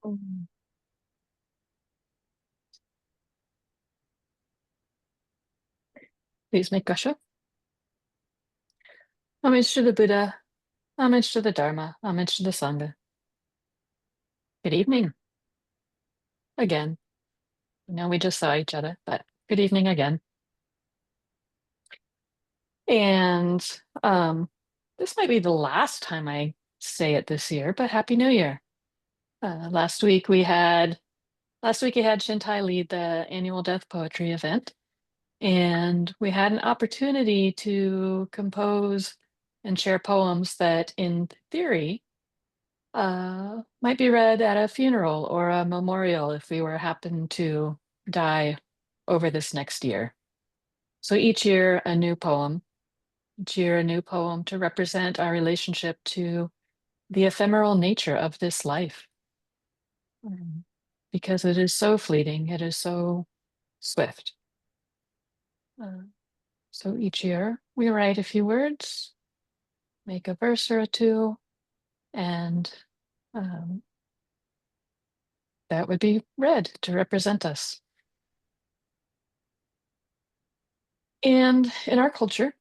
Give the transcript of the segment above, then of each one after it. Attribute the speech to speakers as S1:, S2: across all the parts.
S1: Mm. Please make gusha. Homage to the Buddha, homage to the Dharma, homage to the Sangha. Good evening again. I know we just saw each other, but good evening again. And this might be the last time I say it this year, but Happy New Year. Last week we had Shintai lead the annual Death Poetry event, and we had an opportunity to compose and share poems that, in theory, might be read at a funeral or a memorial if we were happen to die over this next year. So each year a new poem, each year a new poem to represent our relationship to the ephemeral nature of this life. Um, because it is so fleeting, it is so swift. Uh, so each year we write a few words, make a verse or a two, and um, that would be read to represent us. And in our culture,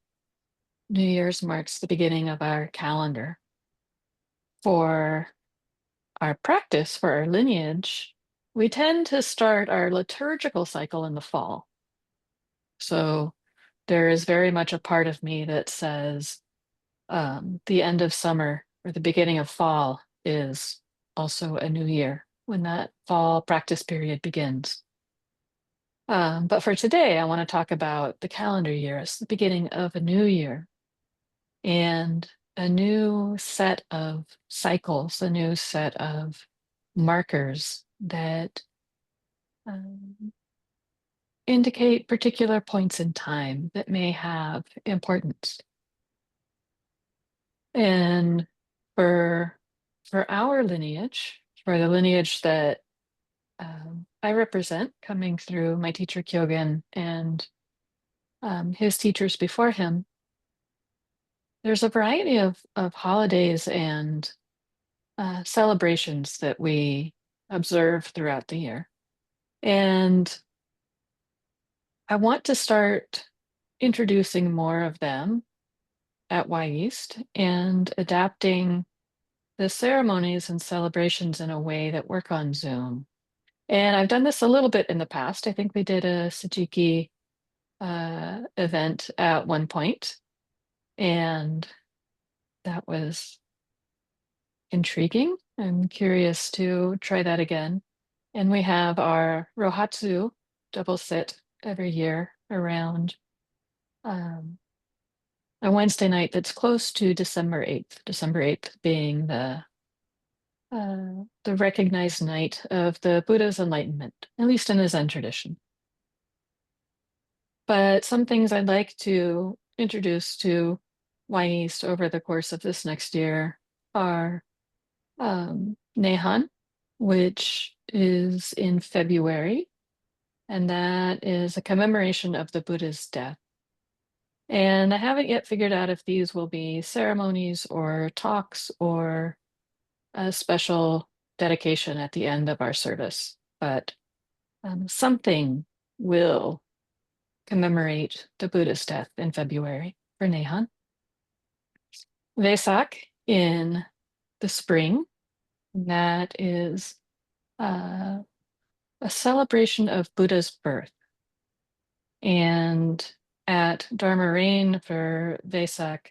S1: New Year's marks the beginning of our calendar. For our practice, for our lineage, we tend to start our liturgical cycle in the fall. So there is very much a part of me that says the end of summer or the beginning of fall is also a new year when that fall practice period begins. But for today, I want to talk about the calendar year as the beginning of a new year and a new set of cycles, a new set of markers that um, indicate particular points in time that may have importance. And for for our lineage, for the lineage that I represent, coming through my teacher Kyogen and his teachers before him, there's a variety of holidays and celebrations that we observe throughout the year. And I want to start introducing more of them at Wy'East and adapting the ceremonies and celebrations in a way that work on Zoom. And I've done this a little bit in the past. I think we did a Sajiki event at one point, and that was intriguing. I'm curious to try that again. And we have our Rohatsu double sit every year around um, a Wednesday night that's close to December 8th, December 8th being the recognized night of the Buddha's enlightenment, at least in the Zen tradition. But some things I'd like to introduce to Wy'East over the course of this next year are Nehan, which is in February, and that is a commemoration of the Buddha's death. And I haven't yet figured out if these will be ceremonies or talks or a special dedication at the end of our service, but something will commemorate the Buddha's death in February for Nehan. Vesak in the spring, that is uh, a celebration of Buddha's birth. And at Dharma Rain for Vesak,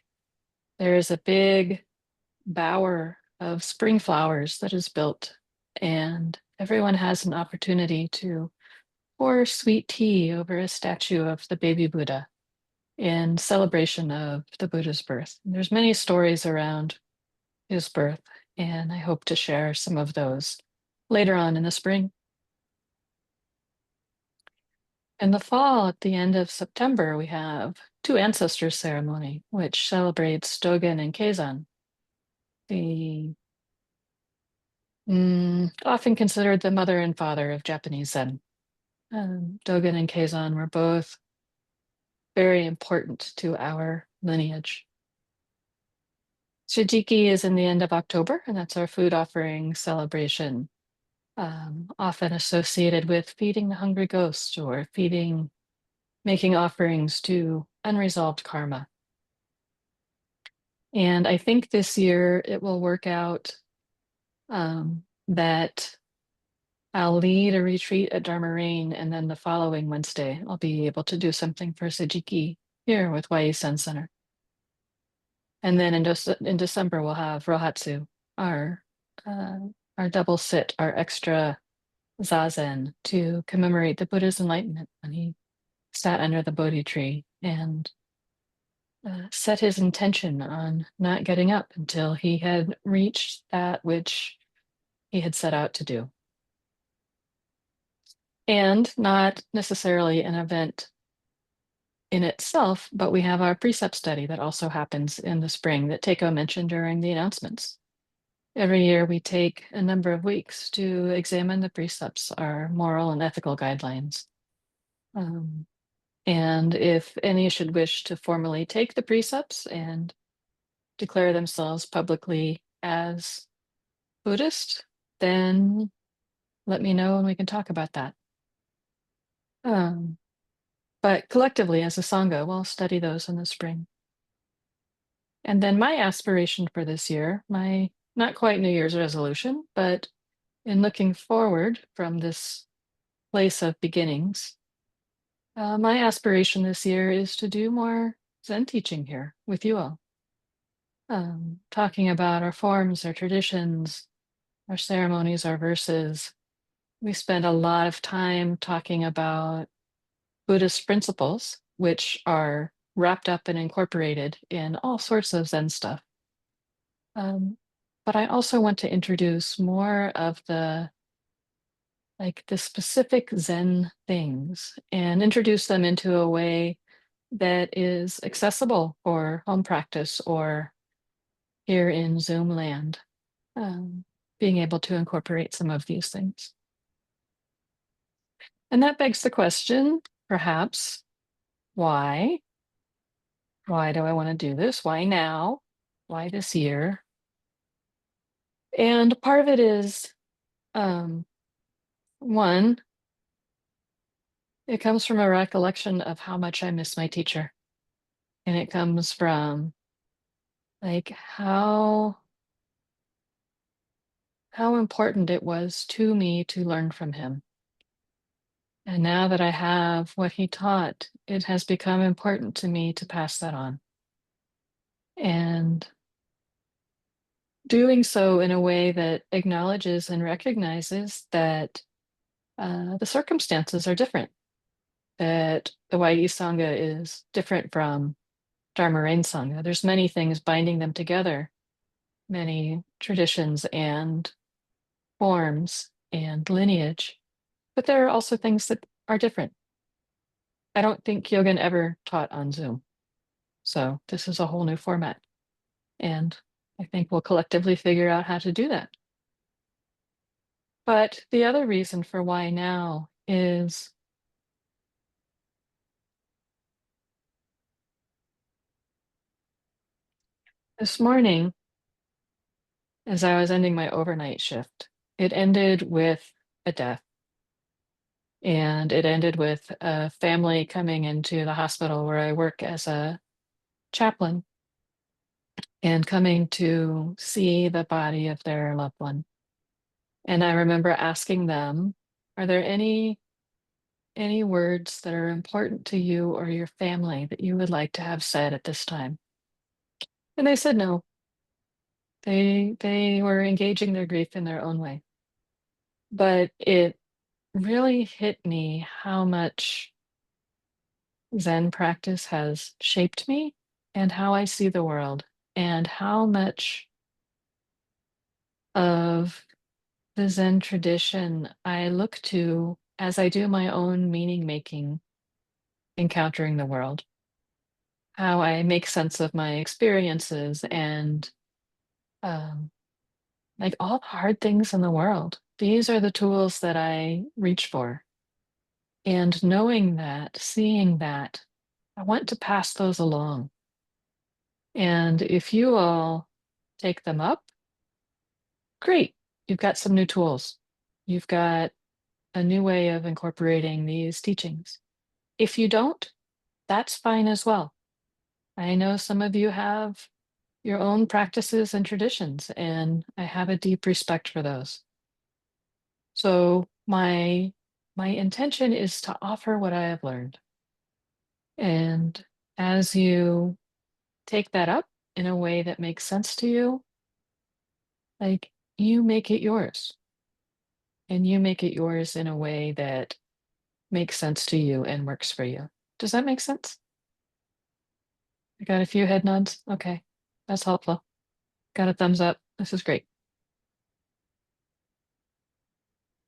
S1: there is a big bower of spring flowers that is built, and everyone has an opportunity to pour sweet tea over a statue of the baby Buddha in celebration of the Buddha's birth. And there's many stories around his birth, and I hope to share some of those later on in the spring. In the fall, at the end of September, we have two ancestors ceremony, which celebrates Dogen and Keizan, the often considered the mother and father of Japanese Zen. Dogen and Keizan were both very important to our lineage. Shijiki is in the end of October, and that's our food offering celebration. often associated with feeding the hungry ghost or making offerings to unresolved karma. And I think this year it will work out that I'll lead a retreat at Dharma Rain, and then the following Wednesday, I'll be able to do something for Sajiki here with Wy'East Zen Center. And then in December, we'll have Rohatsu, our uh, our double sit, our extra zazen to commemorate the Buddha's enlightenment when he sat under the Bodhi tree and set his intention on not getting up until he had reached that which he had set out to do. And not necessarily an event in itself, but we have our precept study that also happens in the spring that Teiko mentioned during the announcements. Every year we take a number of weeks to examine the precepts, our moral and ethical guidelines. And if any should wish to formally take the precepts and declare themselves publicly as Buddhist, then let me know and we can talk about that. But collectively as a Sangha, we'll study those in the spring. And then my aspiration for this year, my not quite New Year's resolution, but in looking forward from this place of beginnings, my aspiration this year is to do more Zen teaching here with you all. Talking about our forms, our traditions, our ceremonies, our verses. We spend a lot of time talking about Buddhist principles, which are wrapped up and incorporated in all sorts of Zen stuff. But I also want to introduce more of the specific Zen things and introduce them into a way that is accessible for home practice or here in Zoom land, being able to incorporate some of these things. And that begs the question, perhaps, why? Why do I want to do this? Why now? Why this year? And part of it is, one, it comes from a recollection of how much I miss my teacher. And it comes from how important it was to me to learn from him. And now that I have what he taught, it has become important to me to pass that on. And doing so in a way that acknowledges and recognizes that the circumstances are different, that the Wy'East Sangha is different from Dharma Rain Sangha. There's many things binding them together, many traditions and forms and lineage, but there are also things that are different. I don't think Kyogen ever taught on Zoom. So this is a whole new format. And I think we'll collectively figure out how to do that. But the other reason for why now is this morning, as I was ending my overnight shift, it ended with a death. And it ended with a family coming into the hospital where I work as a chaplain and coming to see the body of their loved one. And I remember asking them, are there any words that are important to you or your family that you would like to have said at this time? And they said no. They were engaging their grief in their own way. But it really hit me how much Zen practice has shaped me and how I see the world, and how much of the Zen tradition I look to as I do my own meaning making, encountering the world, how I make sense of my experiences and um, all the hard things in the world. These are the tools that I reach for. And knowing that, seeing that, I want to pass those along. And if you all take them up, great, you've got some new tools. you've got a new way of incorporating these teachings. If you don't, that's fine as well. I know some of you have your own practices and traditions, and I have a deep respect for those. So my intention is to offer what I have learned. And as you take that up in a way that makes sense to you, like you make it yours. And you make it yours in a way that makes sense to you and works for you. Does that make sense? I got a few head nods. Okay, that's helpful. Got a thumbs up. This is great.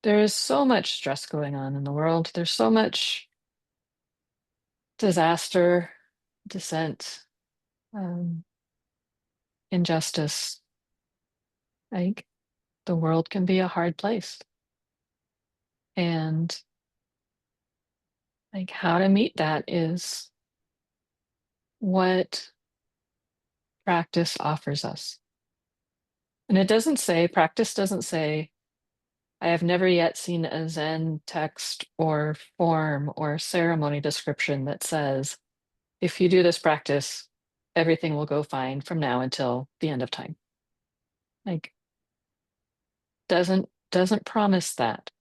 S1: There is so much stress going on in the world. There's so much disaster, dissent, um, injustice. Like the world can be a hard place. And like how to meet that is what practice offers us. And it doesn't say, practice doesn't say, I have never yet seen a Zen text or form or ceremony description that says, if you do this practice, everything will go fine from now until the end of time. Like doesn't promise that,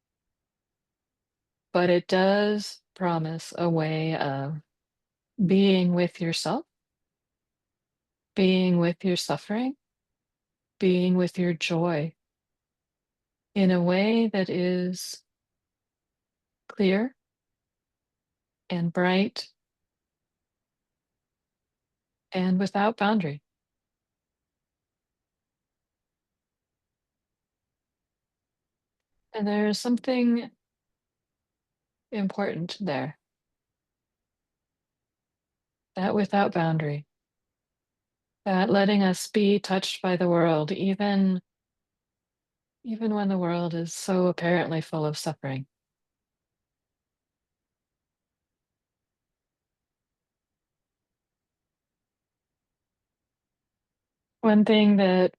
S1: but it does promise a way of being with yourself, being with your suffering, being with your joy in a way that is clear and bright and without boundary. And there's something important there, that without boundary, that letting us be touched by the world, even when the world is so apparently full of suffering. One thing that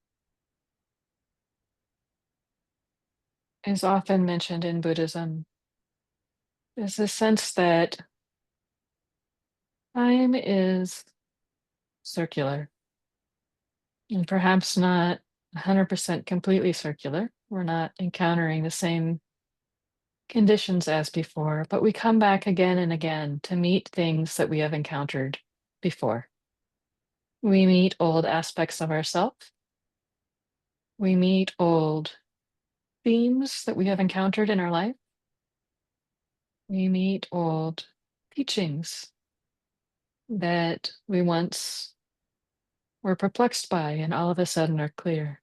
S1: is often mentioned in Buddhism is the sense that time is circular and perhaps not 100% completely circular. We're not encountering the same conditions as before, but we come back again and again to meet things that we have encountered before. We meet old aspects of ourselves. We meet old themes that we have encountered in our life. We meet old teachings that we once were perplexed by and all of a sudden are clear.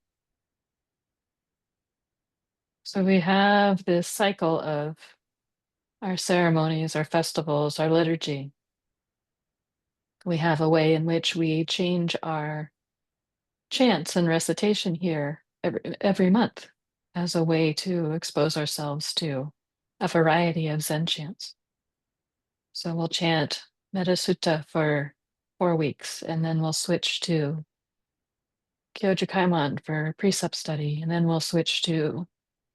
S1: So we have this cycle of our ceremonies, our festivals, our liturgy. We have a way in which we change our chants and recitation here every month as a way to expose ourselves to a variety of Zen chants. So we'll chant Metta Sutta for 4 weeks, and then we'll switch to Kyoju Kaimon for precept study, and then we'll switch to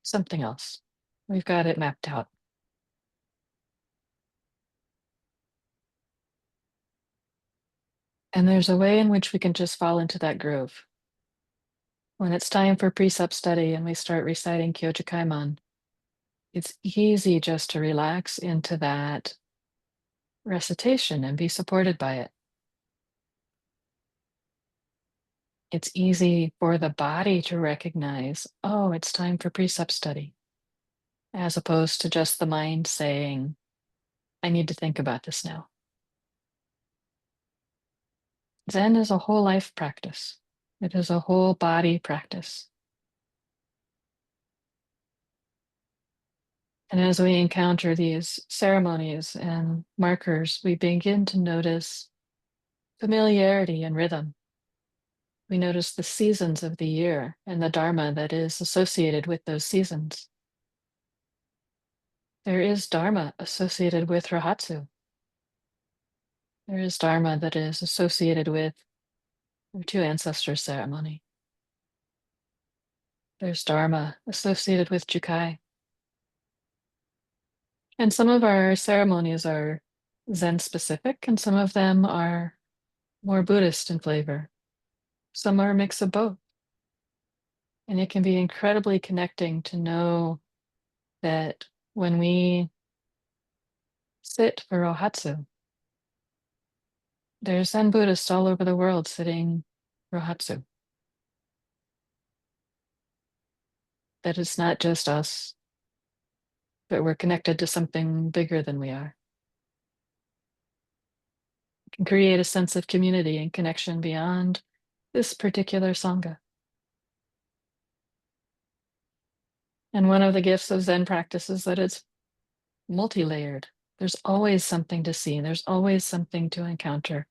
S1: something else. We've got it mapped out. And there's a way in which we can just fall into that groove. When it's time for precept study and we start reciting Kyoju Kaimon, it's easy just to relax into that recitation and be supported by it. It's easy for the body to recognize, oh, it's time for precept study, as opposed to just the mind saying, I need to think about this now. Zen is a whole life practice. It is a whole body practice. And as we encounter these ceremonies and markers, we begin to notice familiarity and rhythm. We notice the seasons of the year and the Dharma that is associated with those seasons. There is Dharma associated with Rahatsu. There is Dharma that is associated with our two ancestors ceremony. There's Dharma associated with Jukai. And some of our ceremonies are Zen specific, and some of them are more Buddhist in flavor. Some are a mix of both. And it can be incredibly connecting to know that when we sit for Rohatsu, there's Zen Buddhists all over the world sitting Rohatsu. That it's not just us, but we're connected to something bigger than we are. It can create a sense of community and connection beyond this particular Sangha. And one of the gifts of Zen practice is that it's multi-layered. There's always something to see. There's always something to encounter.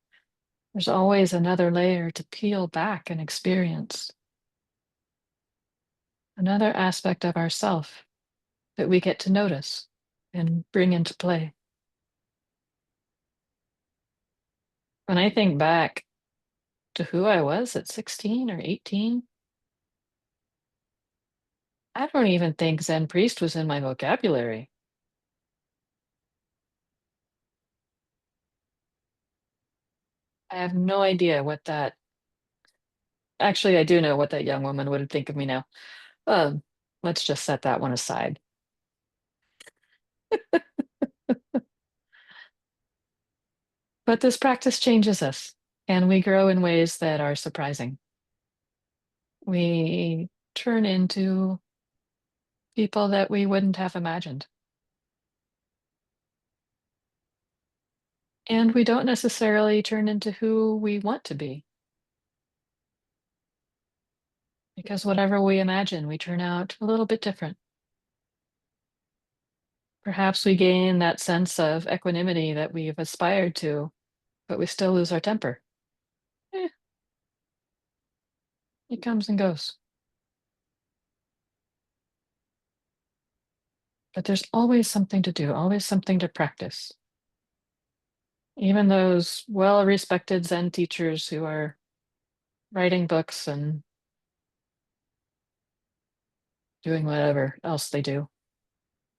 S1: There's always another layer to peel back and experience. Another aspect of ourself that we get to notice and bring into play. When I think back to who I was at 16 or 18, I don't even think Zen priest was in my vocabulary. I have no idea what that, actually, I do know what that young woman would think of me now. Um, let's just set that one aside. But this practice changes us, and we grow in ways that are surprising. We turn into people that we wouldn't have imagined. And we don't necessarily turn into who we want to be, because whatever we imagine, we turn out a little bit different. Perhaps we gain that sense of equanimity that we've aspired to, but we still lose our temper. Eh, it comes and goes. But there's always something to do, always something to practice. Even those well-respected Zen teachers who are writing books and doing whatever else they do,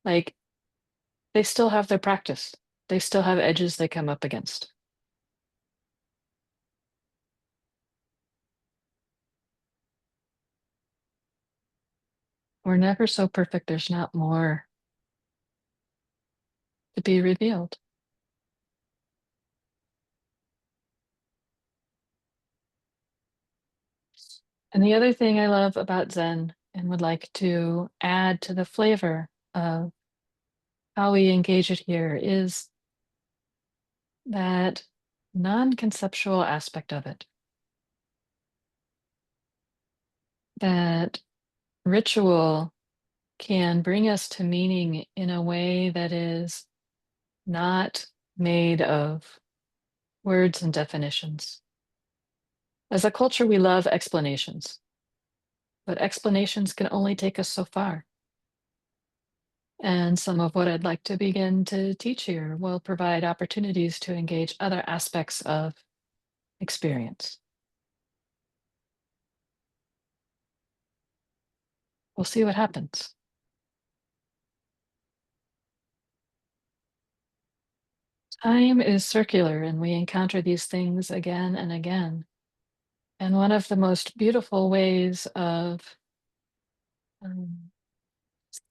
S1: like they still have their practice. They still have edges they come up against. We're never so perfect, there's not more to be revealed. And the other thing I love about Zen and would like to add to the flavor of how we engage it here is that non-conceptual aspect of it. That ritual can bring us to meaning in a way that is not made of words and definitions. As a culture, we love explanations, but explanations can only take us so far. And some of what I'd like to begin to teach here will provide opportunities to engage other aspects of experience. We'll see what happens. Time is circular, and we encounter these things again and again. And one of the most beautiful ways of um,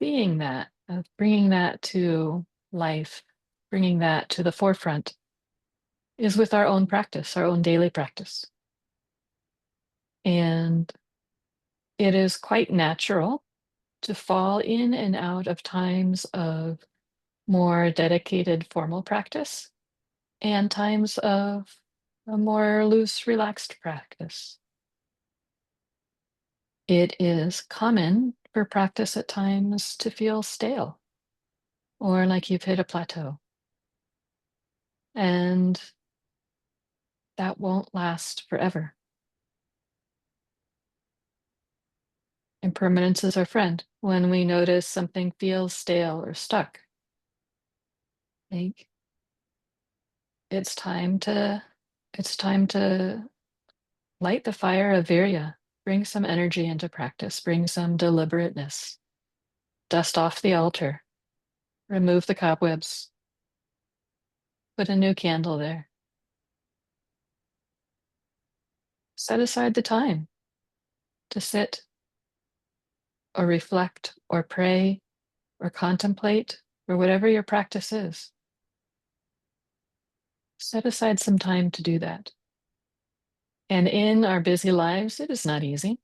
S1: seeing that, of bringing that to life, bringing that to the forefront, is with our own practice, our own daily practice. And it is quite natural to fall in and out of times of more dedicated formal practice and times of a more loose, relaxed practice. It is common for practice at times to feel stale or like you've hit a plateau. And that won't last forever. Impermanence is our friend. When we notice something feels stale or stuck, like it's time to it's time to light the fire of virya, bring some energy into practice, bring some deliberateness, dust off the altar, Remove the cobwebs. Put a new candle there. Set aside the time to sit or reflect or pray or contemplate or whatever your practice is. Set aside some time to do that. And in our busy lives, it is not easy.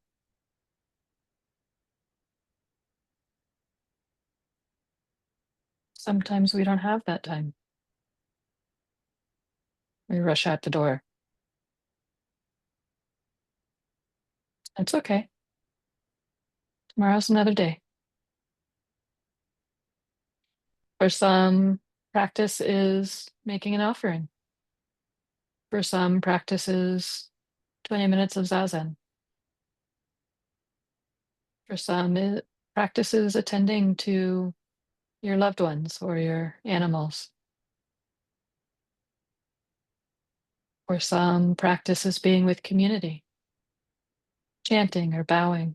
S1: Sometimes we don't have that time. We rush out the door. It's okay. Tomorrow's another day. For some, practice is making an offering. For some, practice is 20 minutes of zazen. For some, practice is attending to your loved ones or your animals. For some, practice is being with community, chanting or bowing.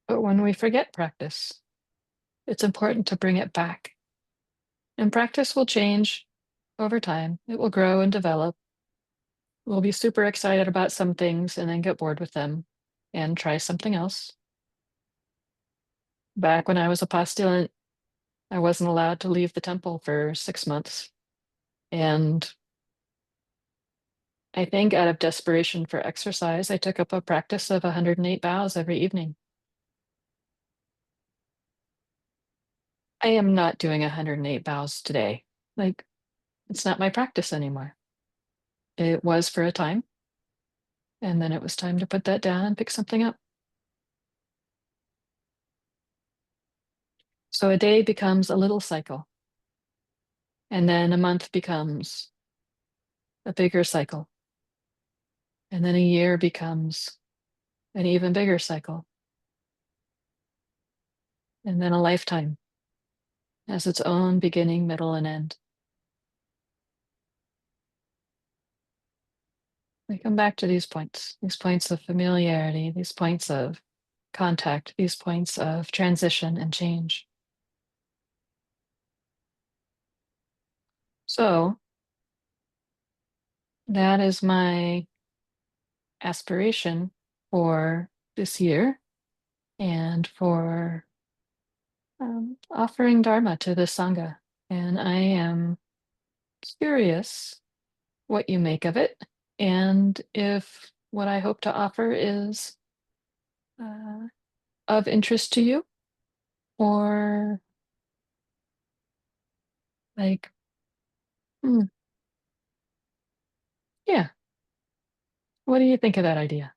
S1: But when we forget practice, it's important to bring it back. And practice will change over time. It will grow and develop. We'll be super excited about some things and then get bored with them and try something else. Back when I was a postulant, I wasn't allowed to leave the temple for 6 months. And I think out of desperation for exercise, I took up a practice of 108 bows every evening. I am not doing 108 bows today. Like, it's not my practice anymore. It was for a time, and then it was time to put that down and pick something up. So a day becomes a little cycle, and then a month becomes a bigger cycle, and then a year becomes an even bigger cycle, and then a lifetime has its own beginning, middle, and end. We come back to these points of familiarity, these points of contact, these points of transition and change. So that is my aspiration for this year and for offering Dharma to the Sangha. And I am curious what you make of it and if what I hope to offer is uh, of interest to you or like, hmm, yeah, what do you think of that idea?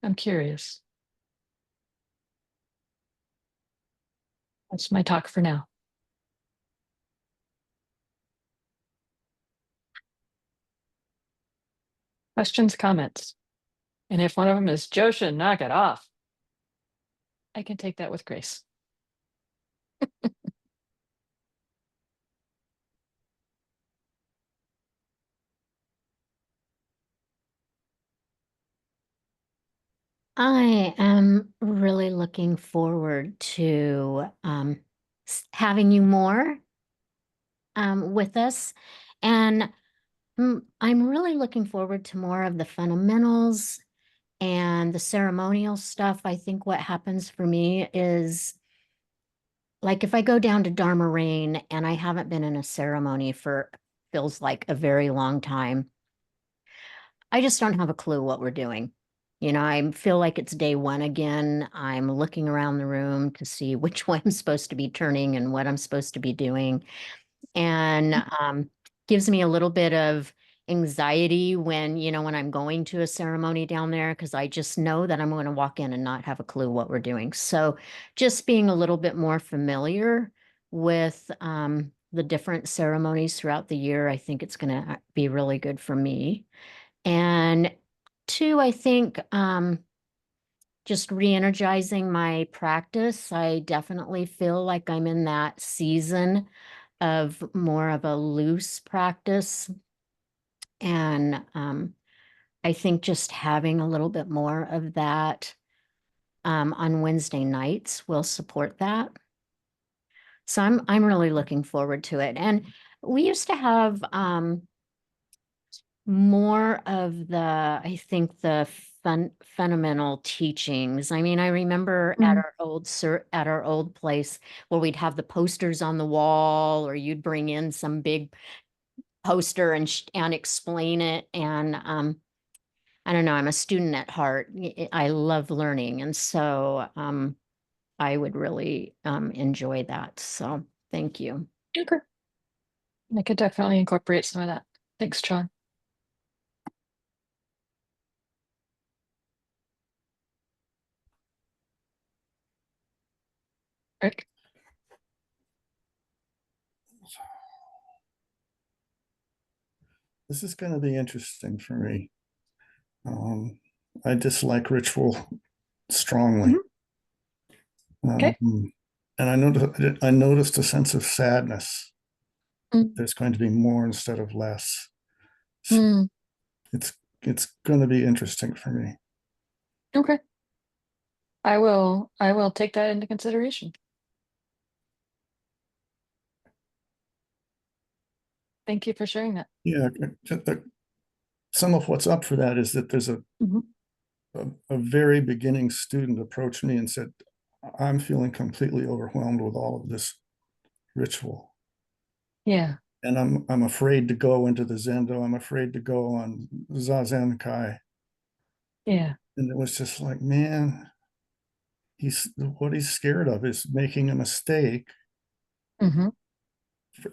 S1: I'm curious. That's my talk for now. Questions, comments? And if one of them is Jyoshin, knock it off, I can take that with grace.
S2: I am really looking forward to having you more with us. And I'm really looking forward to more of the fundamentals and the ceremonial stuff. I think what happens for me is like if I go down to Dharma Rain and I haven't been in a ceremony for feels like a very long time, I just don't have a clue what we're doing. You know, I feel like it's day one again. I'm looking around the room to see which way I'm supposed to be turning and what I'm supposed to be doing. And gives me a little bit of anxiety when, when I'm going to a ceremony down there, because I just know that I'm going to walk in and not have a clue what we're doing. So just being a little bit more familiar with the different ceremonies throughout the year, I think it's going to be really good for me. And two, I think just re-energizing my practice. I definitely feel like I'm in that season of more of a loose practice. And I think just having a little bit more of that on Wednesday nights will support that. So I'm really looking forward to it. And we used to have more of I think the fundamental teachings. I mean, I remember at
S1: Mm.
S2: at our old place where we'd have the posters on the wall, or you'd bring in some big poster and explain it. And I don't know, I'm a student at heart. I love learning, and so I would really enjoy that. So thank you.
S1: Okay. I could definitely incorporate some of that. Thanks, John. Rick?
S3: This is going to be interesting for me. Um, I dislike ritual strongly.
S1: Mhm. Okay.
S3: And I noticed a sense of sadness.
S1: Mm.
S3: There's going to be more instead of less. So
S1: Mm.
S3: it's going to be interesting for me.
S1: Okay. I will take that into consideration. Thank you for sharing that.
S3: Yeah, some of what's up for that is that there's
S1: Mhm.
S3: a very beginning student approached me and said, "I'm feeling completely overwhelmed with all of this ritual,
S1: Yeah.
S3: and I'm afraid to go into the Zendo. I'm afraid to go on Zazen Kai."
S1: Yeah.
S3: And it was just like, man, what he's scared of is making a mistake,
S1: Hmm.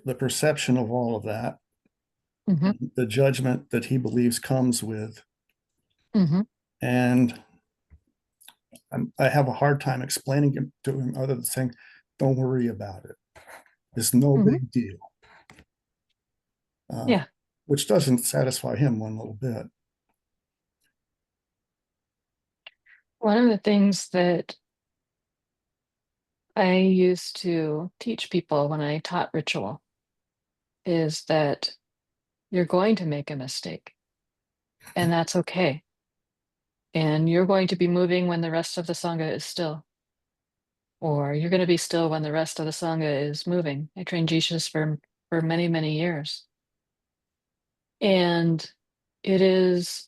S3: the perception of all of that,
S1: Hmm.
S3: the judgment that he believes comes with.
S1: Hmm.
S3: And I have a hard time explaining it to him other than saying, don't worry about it. It's no
S1: Hmm.
S3: big deal, uh,
S1: Yeah.
S3: which doesn't satisfy him one little bit.
S1: One of the things that I used to teach people when I taught ritual is that you're going to make a mistake, and that's okay. And you're going to be moving when the rest of the Sangha is still, or you're going to be still when the rest of the Sangha is moving. I trained Jishas for many, many years. And it is,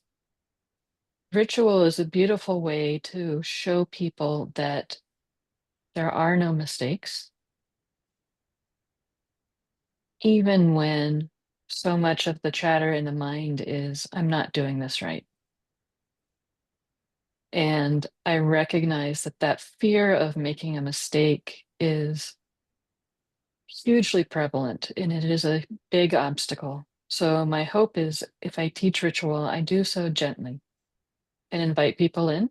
S1: ritual is a beautiful way to show people that there are no mistakes, even when so much of the chatter in the mind is, I'm not doing this right. And I recognize that that fear of making a mistake is hugely prevalent and it is a big obstacle. So my hope is if I teach ritual, I do so gently and invite people in,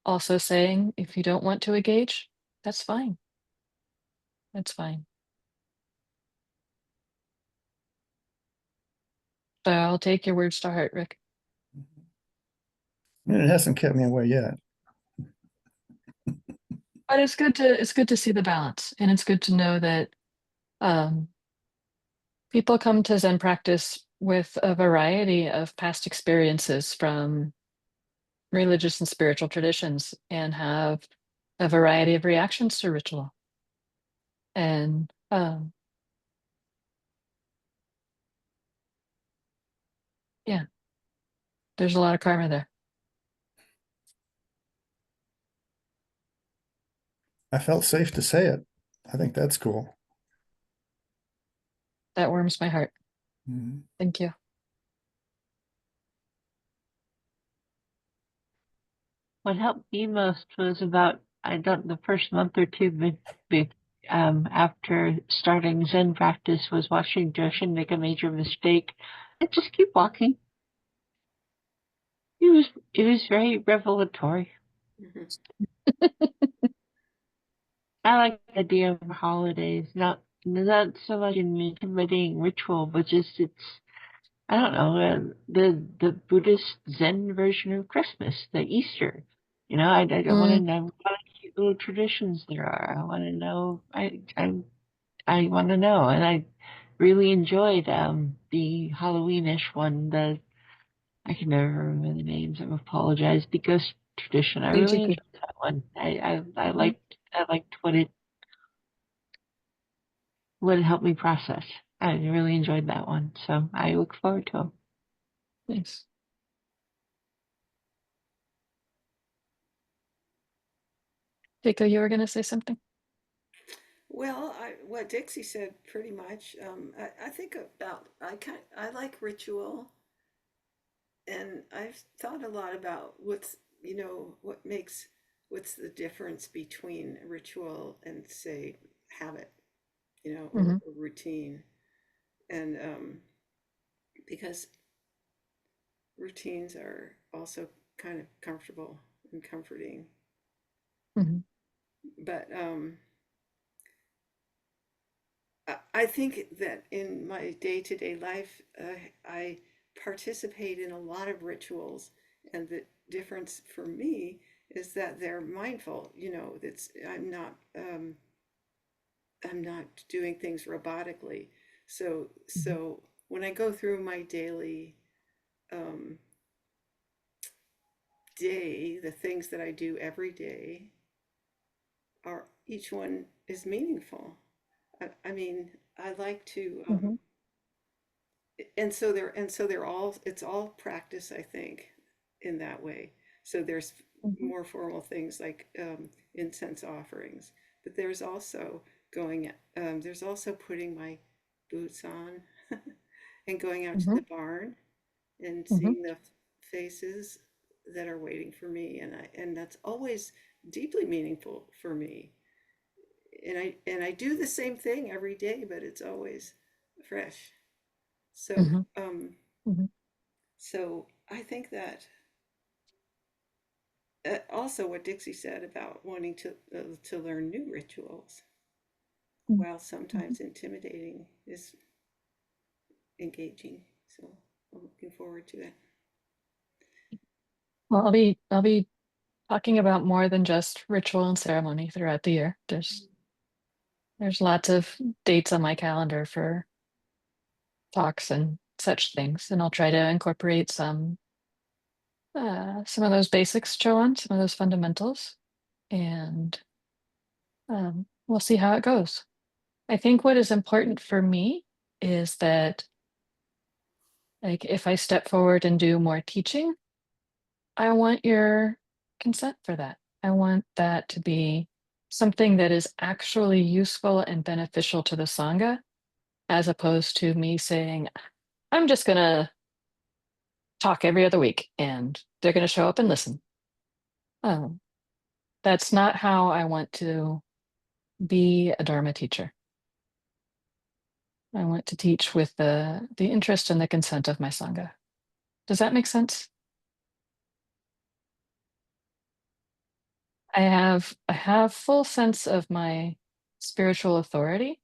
S1: also saying, if you don't want to engage, that's fine. That's fine. So I'll take your words to heart, Rick.
S3: I mean, it hasn't kept me away yet.
S1: But it's good to see the balance, and it's good to know that um, people come to Zen practice with a variety of past experiences from religious and spiritual traditions and have a variety of reactions to ritual. And yeah, there's a lot of karma there.
S3: I felt safe to say it. I think that's cool.
S1: That warms my heart.
S3: Mhm.
S1: Thank you.
S4: What helped me most was about, I don't, the first month or two after starting Zen practice was watching Jyoshin make a major mistake and just keep walking. It was very revelatory. I like the idea of holidays, not so much an intimidating ritual, but just it's, I don't know, the Buddhist Zen version of Christmas, the Easter. I want to
S1: Mm.
S4: know what cute little traditions there are. I want to know. I want to know, and I really enjoyed the Halloweenish one, the I can never remember the names. I apologize. The Ghost Tradition. I really
S1: BGP.
S4: enjoyed that one. I liked what it helped me process. I really enjoyed that one. So I look forward to them.
S1: Nice. Jacob, you were going to say something?
S5: Well, what Dixie said pretty much. I think I like ritual, and I've thought a lot about what's the difference between ritual and say habit,
S1: Hmm.
S5: or routine, and because routines are also kind of comfortable and comforting,
S1: Hmm.
S5: but I think that in my day-to-day life, I participate in a lot of rituals, and the difference for me is that they're mindful. That's I'm not doing things robotically. So when I go through my daily um, day, the things that I do every day are each one is meaningful. I mean, I like to
S1: Hmm.
S5: and so they're all it's all practice, I think, in that way. So there's
S1: Hmm.
S5: more formal things like incense offerings, but there's also putting my boots on and going out to
S1: Hmm.
S5: the barn and
S1: Hmm.
S5: seeing the faces that are waiting for me, and that's always deeply meaningful for me. And I do the same thing every day, but it's always fresh. So,
S1: Hmm. Hmm.
S5: so I think that also what Dixie said about wanting to learn new rituals, while
S1: Hmm.
S5: sometimes intimidating, is engaging. So I'm looking forward to it.
S1: Well, I'll be talking about more than just ritual and ceremony throughout the year. There's lots of dates on my calendar for talks and such things, and I'll try to incorporate some of those basics, Joanne, some of those fundamentals, and we'll see how it goes. I think what is important for me is that, like, if I step forward and do more teaching, I want your consent for that. I want that to be something that is actually useful and beneficial to the Sangha, as opposed to me saying, I'm just going to talk every other week and they're going to show up and listen. Um, that's not how I want to be a Dharma teacher. I want to teach with the interest and the consent of my Sangha. Does that make sense? I have full sense of my spiritual authority.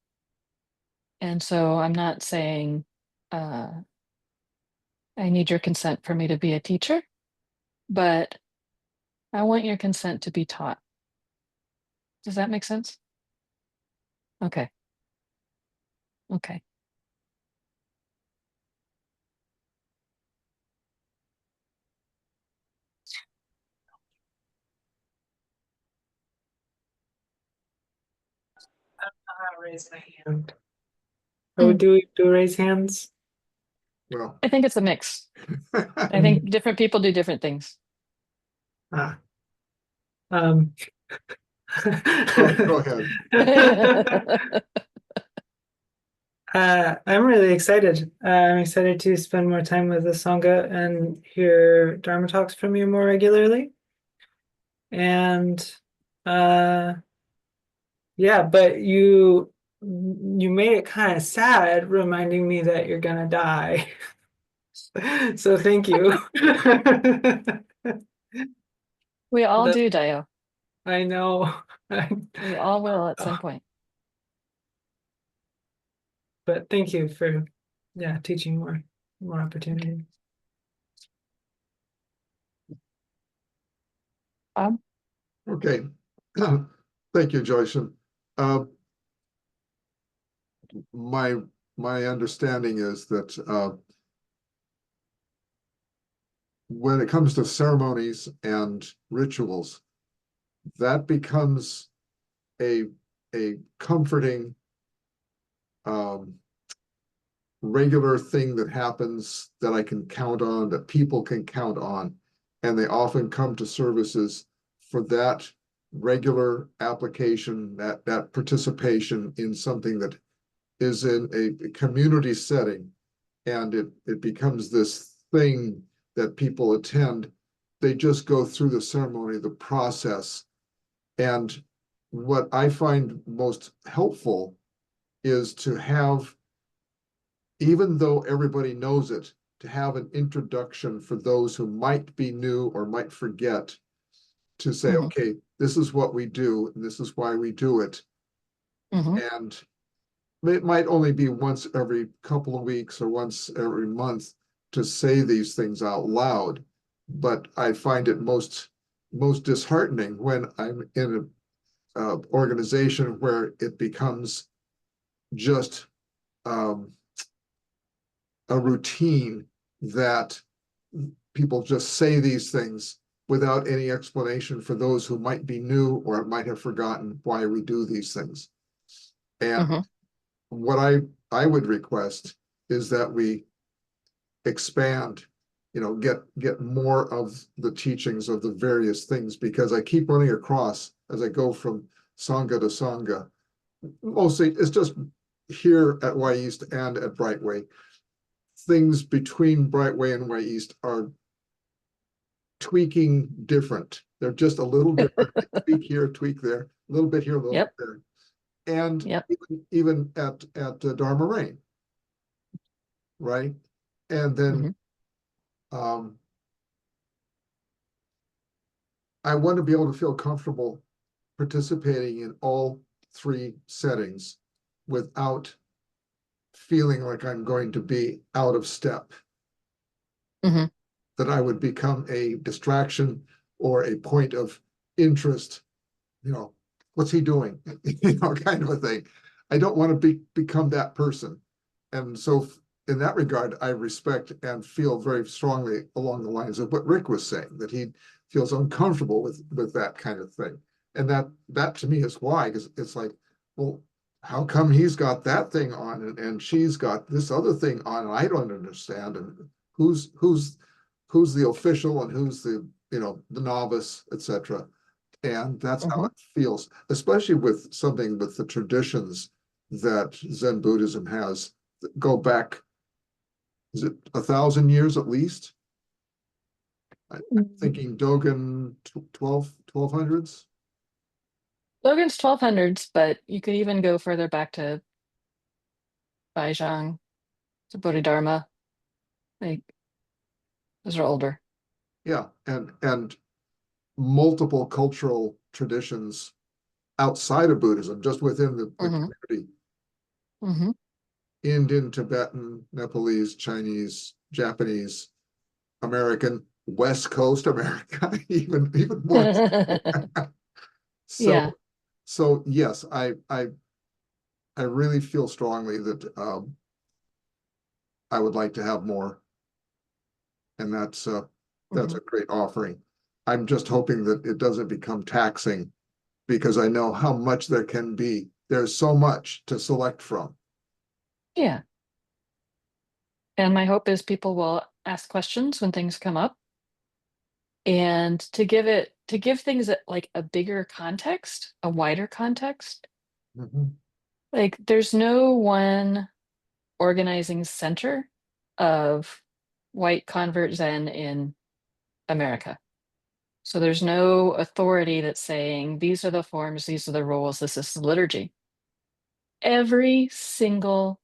S1: And so I'm not saying uh, I need your consent for me to be a teacher, but I want your consent to be taught. Does that make sense? Okay. Okay.
S6: Raise my hand. Oh,
S1: Mm.
S6: do we do raise hands?
S7: Well,
S1: I think it's a mix. I think different people do different things.
S6: Ah, um,
S7: go ahead.
S6: I'm really excited. I'm excited to spend more time with the Sangha and hear Dharma talks from you more regularly. And yeah, but you made it kind of sad, reminding me that you're gonna die. So thank you.
S1: We all
S6: That
S1: do, Dio.
S6: I know.
S1: We all will at some point.
S6: But thank you for teaching more opportunity.
S1: Bob?
S7: Okay. Thank you, Jyoshin. Uh, my understanding is that when it comes to ceremonies and rituals, that becomes a comforting um, regular thing that happens that I can count on, that people can count on. And they often come to services for that regular application, that participation in something that is in a community setting. And it becomes this thing that people attend. They just go through the ceremony, the process. And what I find most helpful is to have, even though everybody knows it, to have an introduction for those who might be new or might forget, to say,
S1: Mhm.
S7: okay, this is what we do, and this is why we do it.
S1: Mhm.
S7: And it might only be once every couple of weeks or once every month to say these things out loud. But I find it most disheartening when I'm in a organization where it becomes just um, a routine that people just say these things without any explanation for those who might be new or might have forgotten why we do these things. And
S1: Mhm.
S7: what I would request is that we expand, get more of the teachings of the various things, because I keep running across as I go from Sangha to Sangha. Mostly it's just here at Wy'East and at Brightway. Things between Brightway and Wy'East are tweaking different. They're just a little different. Tweak here, tweak there, a little bit here, a little bit
S1: Yep.
S7: there. And
S1: Yep.
S7: even at Dharma Rain, right? And then
S1: Mhm.
S7: um, I want to be able to feel comfortable participating in all three settings without feeling like I'm going to be out of step,
S1: Mhm.
S7: that I would become a distraction or a point of interest. What's he doing? Kind of a thing. I don't want to become that person. And so in that regard, I respect and feel very strongly along the lines of what Rick was saying, that he feels uncomfortable with that kind of thing. And that to me is why, because it's like, well, how come he's got that thing on and she's got this other thing on and I don't understand, and who's the official and who's the novice, etc. And that's how
S1: Mhm.
S7: it feels, especially with something with the traditions that Zen Buddhism has that go back, is it 1,000 years at least? I'm thinking Dogen 1200s.
S1: Logan's 1200s, but you could even go further back to Baizhang, to Bodhidharma. Like those are older.
S7: Yeah, and multiple cultural traditions outside of Buddhism, just within the
S1: Mhm.
S7: community.
S1: Mhm.
S7: Indian, Tibetan, Nepalese, Chinese, Japanese, American, West Coast America, even more. So
S1: Yeah.
S7: so yes, I really feel strongly that I would like to have more, and that's
S1: Mhm.
S7: a great offering. I'm just hoping that it doesn't become taxing, because I know how much there can be. There's so much to select from.
S1: Yeah. And my hope is people will ask questions when things come up, and to give things like a bigger context, a wider context.
S7: Mhm.
S1: Like there's no one organizing center of white convert Zen in America. So there's no authority that's saying these are the forms, these are the rules, this is the liturgy. Every single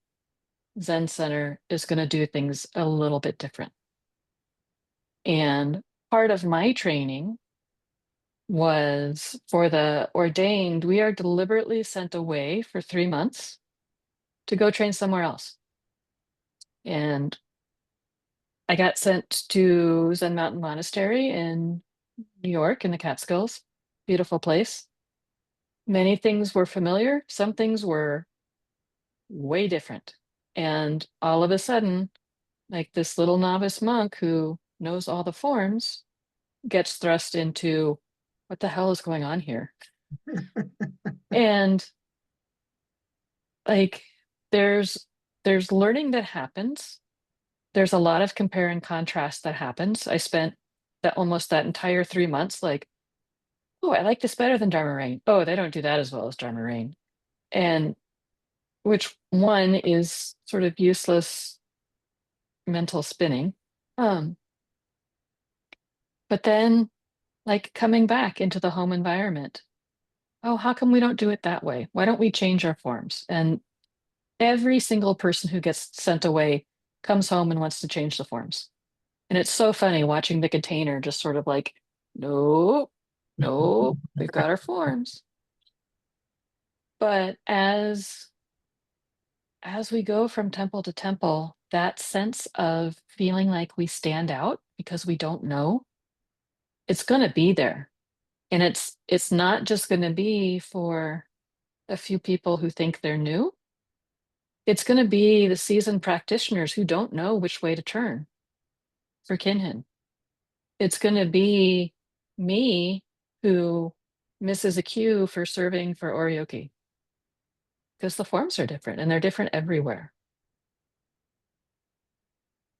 S1: Zen center is going to do things a little bit different. And part of my training was for the ordained, we are deliberately sent away for 3 months to go train somewhere else. And I got sent to Zen Mountain Monastery in New York in the Catskills. Beautiful place. Many things were familiar, some things were way different. And all of a sudden, like this little novice monk who knows all the forms gets thrust into what the hell is going on here? And like there's learning that happens. There's a lot of compare and contrast that happens. I spent that entire 3 months like, oh, I like this better than Dharma Rain. Oh, they don't do that as well as Dharma Rain. And which one is sort of useless mental spinning. Um, but then like coming back into the home environment. Oh, how come we don't do it that way? Why don't we change our forms? And every single person who gets sent away comes home and wants to change the forms. And it's so funny watching the container just sort of like, no, no, we've got our forms. But as we go from temple to temple, that sense of feeling like we stand out because we don't know, it's going to be there. And it's not just going to be for a few people who think they're new. It's going to be the seasoned practitioners who don't know which way to turn for Kinhin. It's going to be me who misses a cue for serving for Oryoki because the forms are different and they're different everywhere.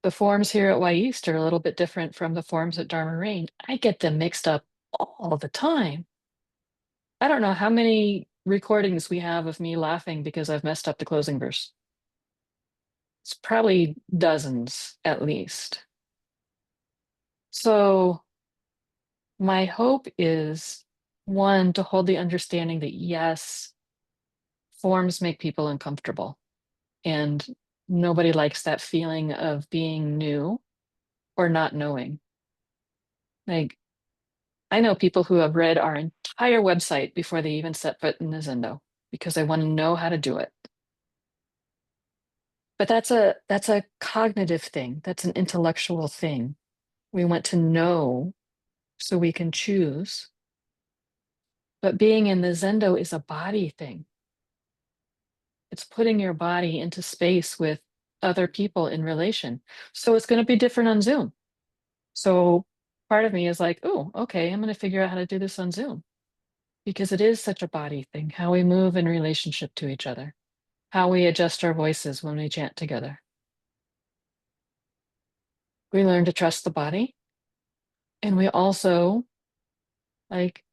S1: The forms here at Wy'East are a little bit different from the forms at Dharma Rain. I get them mixed up all the time. I don't know how many recordings we have of me laughing because I've messed up the closing verse. It's probably dozens at least. So my hope is, one, to hold the understanding that yes, forms make people uncomfortable. And nobody likes that feeling of being new or not knowing. Like, I know people who have read our entire website before they even set foot in the Zendo because they want to know how to do it. But that's a cognitive thing. That's an intellectual thing. We want to know so we can choose. But being in the Zendo is a body thing. It's putting your body into space with other people in relation. So it's going to be different on Zoom. So part of me is like, oh, okay, I'm going to figure out how to do this on Zoom because it is such a body thing, how we move in relationship to each other, how we adjust our voices when we chant together. We learn to trust the body, and we also like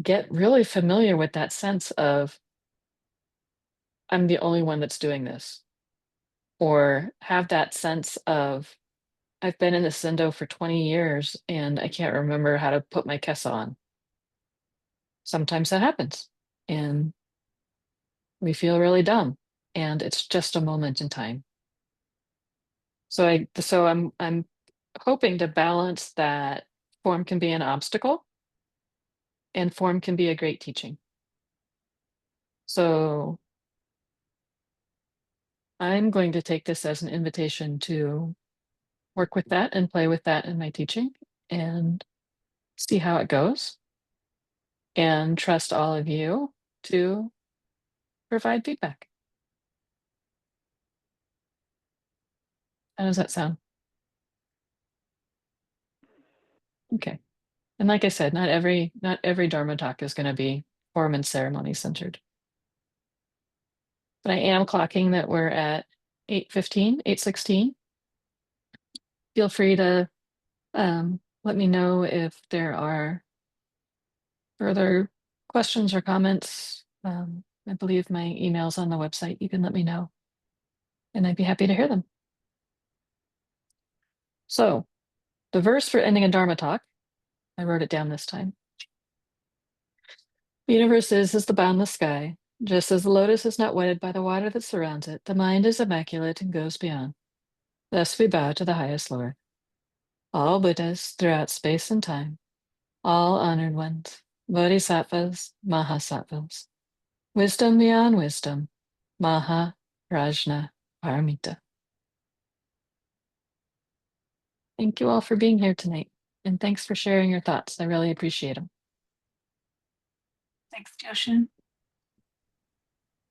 S1: get really familiar with that sense of I'm the only one that's doing this, or have that sense of I've been in the Zendo for 20 years and I can't remember how to put my kesa on. Sometimes that happens and we feel really dumb and it's just a moment in time. So I'm hoping to balance that form can be an obstacle and form can be a great teaching. So I'm going to take this as an invitation to work with that and play with that in my teaching and see how it goes and trust all of you to provide feedback. How does that sound? Okay. And like I said, not every Dharma talk is going to be form and ceremony centered. But I am clocking that we're at 8:15, 8:16. Feel free to let me know if there are further questions or comments. I believe my email's on the website. You can let me know. And I'd be happy to hear them. So the verse for ending a Dharma talk, I wrote it down this time. The universe is as the boundless sky. Just as the lotus is not wetted by the water that surrounds it, the mind is immaculate and goes beyond. Thus we bow to the highest Lord. All Buddhas throughout space and time, all honored ones, bodhisattvas, mahasattvas, wisdom beyond wisdom, maha prajna paramita. Thank you all for being here tonight, and thanks for sharing your thoughts. I really appreciate them.
S6: Thanks, Jyoshin.